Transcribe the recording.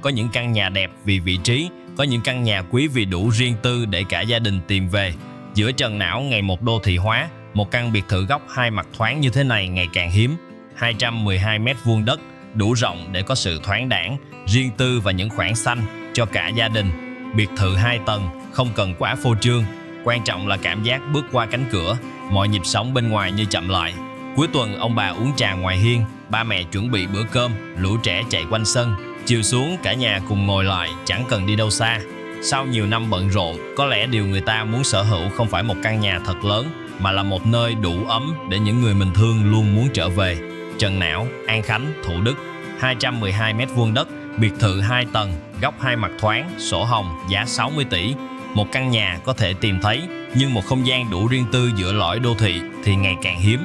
có những căn nhà đẹp vì vị trí, có những căn nhà quý vì đủ riêng tư để cả gia đình tìm về. Giữa Trần Não ngày một đô thị hóa, một căn biệt thự góc 2 mặt thoáng như thế này ngày càng hiếm. 212 m² đất, đủ rộng để có sự thoáng đãng, riêng tư và những khoảng xanh cho cả gia đình. Biệt thự 2 tầng, không cần quá phô trương. Quan trọng là cảm giác bước qua cánh cửa, mọi nhịp sống bên ngoài như chậm lại. Cuối tuần ông bà uống trà ngoài hiên, ba mẹ chuẩn bị bữa cơm, lũ trẻ chạy quanh sân. Chiều xuống cả nhà cùng ngồi lại, chẳng cần đi đâu xa. Sau nhiều năm bận rộn, có lẽ điều người ta muốn sở hữu không phải một căn nhà thật lớn, mà là một nơi đủ ấm để những người mình thương luôn muốn trở về. Trần Não, An Khánh, Thủ Đức. 212 m² đất, biệt thự 2 tầng, góc 2 mặt thoáng, sổ hồng, giá 60 tỷ. Một căn nhà có thể tìm thấy, nhưng một không gian đủ riêng tư giữa lõi đô thị thì ngày càng hiếm.